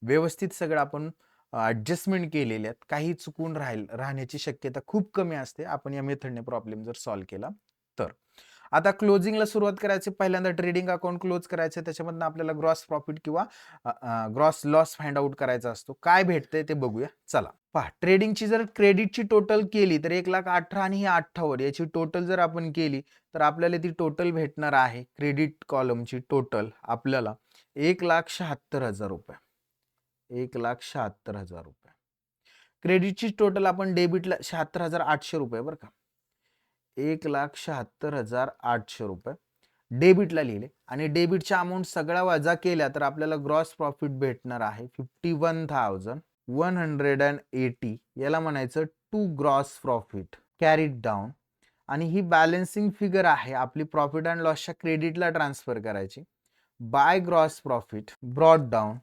व्यवस्थित सगळं आपण ॲडजस्टमेंट केलेले आहेत. काही चुकून राहण्याची शक्यता खूप कमी असते आपण या मेथडने प्रॉब्लेम जर सॉल्व्ह केला तर. आता क्लोजिंगला सुरुवात करायची. पहिल्यांदा ट्रेडिंग अकाउंट क्लोज करायचं. त्याच्यामधनं आपल्याला ग्रॉस प्रॉफिट किंवा ग्रॉस लॉस फाइंड आउट करायचा असतो. काय भेटतंय ते बघूया. चला पहा, ट्रेडिंगची जर क्रेडिटची टोटल केली तर 1,18,000 आणि ही 58 याची टोटल जर आपण केली तर आपल्याला ती टोटल भेटणार आहे. क्रेडिट कॉलमची टोटल आपल्याला 1,76,000 रुपये. 1,76,000 रुपये. क्रेडिटची टोटल आपण डेबिटला 76,800 रुपये बरं का. 1,76,800 रुपये डेबिटला लिहिले आणि डेबिटच्या अमाऊंट सगळ्या वजा केल्या तर आपल्याला ग्रॉस प्रॉफिट भेटणार आहे 51,180. याला म्हणायचं to gross profit carried down. आणि ही बॅलन्सिंग फिगर आहे आपली प्रॉफिट अँड लॉसच्या क्रेडिटला ट्रान्सफर करायची. By gross profit brought down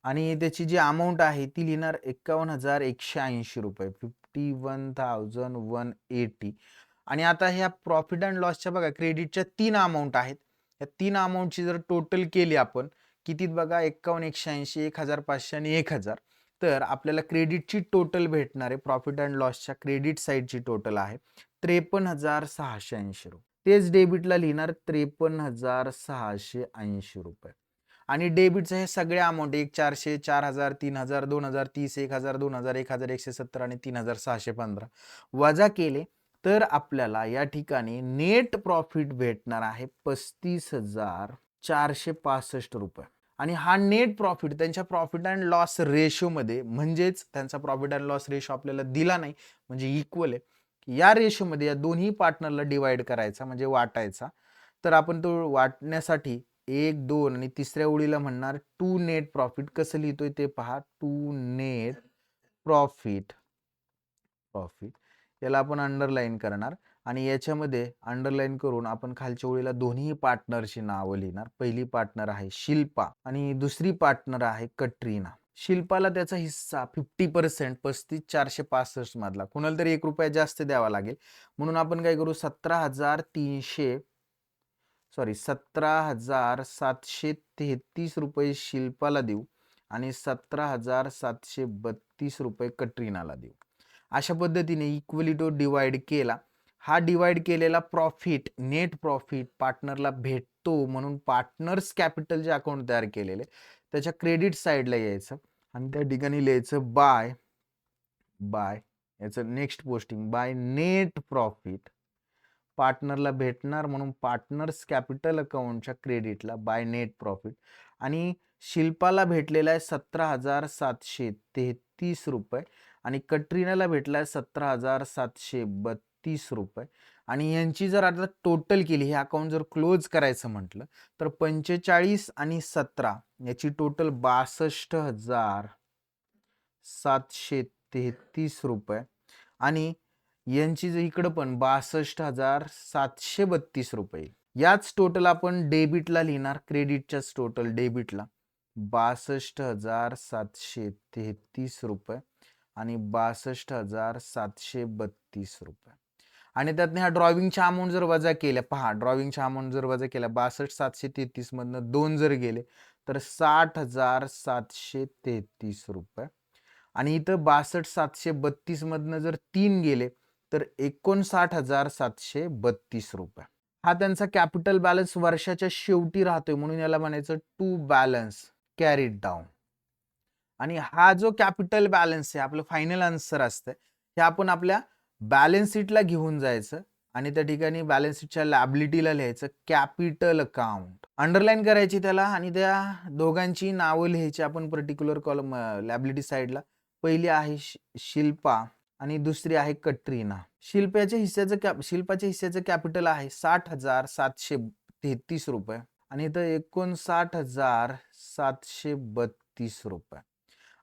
आणि त्याची जी अमाऊंट आहे ती लिहिणार 51,180 रुपये. 51,180. आणि आता ह्या प्रॉफिट अँड लॉसच्या बघा क्रेडिटच्या 3 अमाऊंट आहेत. या 3 अमाऊंटची जर टोटल केली आपण कितीत बघा, 51,180, 1,500 आणि 1,000. तर आपल्याला क्रेडिटची टोटल भेटणार आहे. प्रॉफिट अँड लॉसच्या क्रेडिट साईडची टोटल आहे 53,680 रुपये. तेच डेबिटला लिहिणार 53,680 रुपये. आणि डेबिटचं हे सगळे अमाऊंट 1,400, 4,000, 3,000, 2,000, 30, 1,000, 2,000, 1,170 आणि 3,615 वजा केले तर आपल्याला या ठिकाणी नेट प्रॉफिट भेटणार आहे 35,465 रुपये. आणि हा नेट प्रॉफिट त्यांच्या प्रॉफिट अँड लॉस रेशोमध्ये, म्हणजेच त्यांचा प्रॉफिट अँड लॉस रेशो आपल्याला दिला नाही म्हणजे इक्वल आहे की या रेशोमध्ये या दोन्ही पार्टनरला डिवाइड करायचा म्हणजे वाटायचा. तर आपण तो वाटण्यासाठी 1, 2 आणि तिसऱ्या ओळीला म्हणणार टू नेट प्रॉफिट. कसं लिहितोय ते पहा. To net profit. याला आपण अंडरलाईन करणार आणि याच्यामध्ये अंडरलाईन करून आपण खालच्या ओळीला दोन्ही पार्टनरची नावं लिहिणार. पहिली पार्टनर आहे शिल्पा आणि दुसरी पार्टनर आहे कटरीना. शिल्पाला त्याचा हिस्सा 50% 35,465 मधला, कुणाला तरी ₹1 जास्त द्यावा लागेल, म्हणून आपण काय करू 17,733 रुपये शिल्पाला देऊ आणि 17,732 रुपये कटरीनाला देऊ. अशा पद्धतीने इक्वली तो डिवाइड केला. हा डिवाइड केलेला प्रॉफिट, नेट प्रॉफिट पार्टनरला भेटतो म्हणून पार्टनर्स कॅपिटल जे अकाउंट तयार केलेले त्याच्या क्रेडिट साईडला यायचं आणि त्या ठिकाणी लिहायचं बाय याचं next posting by net profit. पार्टनरला भेटणार म्हणून पार्टनर्स कॅपिटल अकाउंटच्या क्रेडिटला बाय नेट प्रॉफिट आणि शिल्पाला भेटलेला आहे 17,733 रुपये आणि कटरीनाला भेटला आहे 17,732 रुपये आणि यांची जर आता टोटल केली, हे अकाउंट जर क्लोज करायचं म्हटलं तर 45 आणि 17 याची टोटल 62,733 रुपये आणि यांची जर इकडं पण 62,732 रुपये. याच टोटल आपण डेबिटला लिहिणार, क्रेडिटच्याच टोटल डेबिटला 62,733 रुपये आणि 62,732 रुपये आणि त्यातनं ह्या ड्रॉविंगच्या अमाऊंट जर वजा केल्या, पहा ड्रॉविंगच्या अमाऊंट जर वजा केल्या 62,733 मधनं 2 जर गेले तर 60,733 रुपये आणि इथं 62,732 मधनं जर 3 गेले तर 59,732 रुपये. हा त्यांचा कॅपिटल बॅलन्स वर्षाच्या शेवटी राहतोय म्हणून याला म्हणायचं टू बॅलन्स कॅरीड डाऊन. आणि हा जो कॅपिटल बॅलन्स आहे आपलं फायनल आन्सर असतं, हे आपण आपल्या बॅलन्स शीटला घेऊन जायचं आणि त्या ठिकाणी बॅलन्स शीटच्या लॅबिलिटीला लिहायचं कॅपिटल अकाउंट, अंडरलाईन करायची त्याला आणि त्या दोघांची नावं लिहायची आपण पर्टिक्युलर कॉलम लॅबिलिटी साईडला. पहिली आहे शिल्पा आणि दुसरी आहे कटरीना. शिल्पाच्या हिस्स्याचं कॅपिटल आहे 60,733 रुपये आणि इथं 59,732 रुपये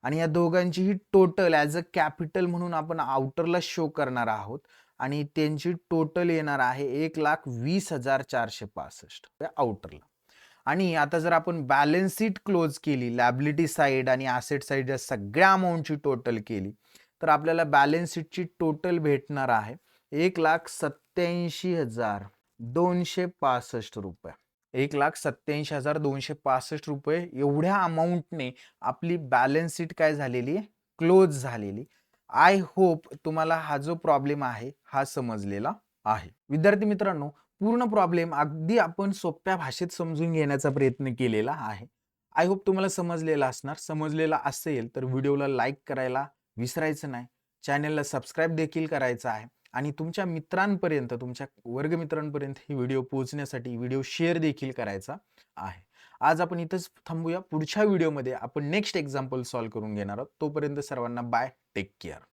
आणि या दोघांची ही टोटल ॲज अ कॅपिटल म्हणून आपण आउटरला शो करणार आहोत आणि त्यांची टोटल येणार आहे 1,20,465 आउटरला. आणि आता जर आपण बॅलन्स शीट क्लोज केली, लॅबिलिटी साईड आणि ॲसेट साईड या सगळ्या अमाऊंटची टोटल केली तर आपल्याला बॅलन्स शीटची टोटल भेटणार आहे 1,87,265 रुपये. 1,87,265 रुपये एवढ्या अमाऊंटने आपली बॅलन्स शीट काय झालेली आहे, क्लोज झालेली. आय होप तुम्हाला हा जो प्रॉब्लेम आहे हा समजलेला आहे. विद्यार्थी मित्रांनो, पूर्ण प्रॉब्लेम अगदी आपण सोप्या भाषेत समजून घेण्याचा प्रयत्न केलेला आहे. आय होप तुम्हाला समजलेला असणार. समजलेला असेल तर व्हिडिओला लाईक करायला विसरायचं नाही. चॅनलला सबस्क्राईब देखील करायचं आहे आणि तुमच्या मित्रांपर्यंत, तुमच्या वर्गमित्रांपर्यंत ही व्हिडिओ पोहोचण्यासाठी व्हिडिओ शेअर देखील करायचा आहे. आज आपण इथंच थांबूया. पुढच्या व्हिडिओमध्ये आपण नेक्स्ट एक्झाम्पल सॉल्व्ह करून घेणार आहोत. तोपर्यंत सर्वांना बाय, टेक केअर.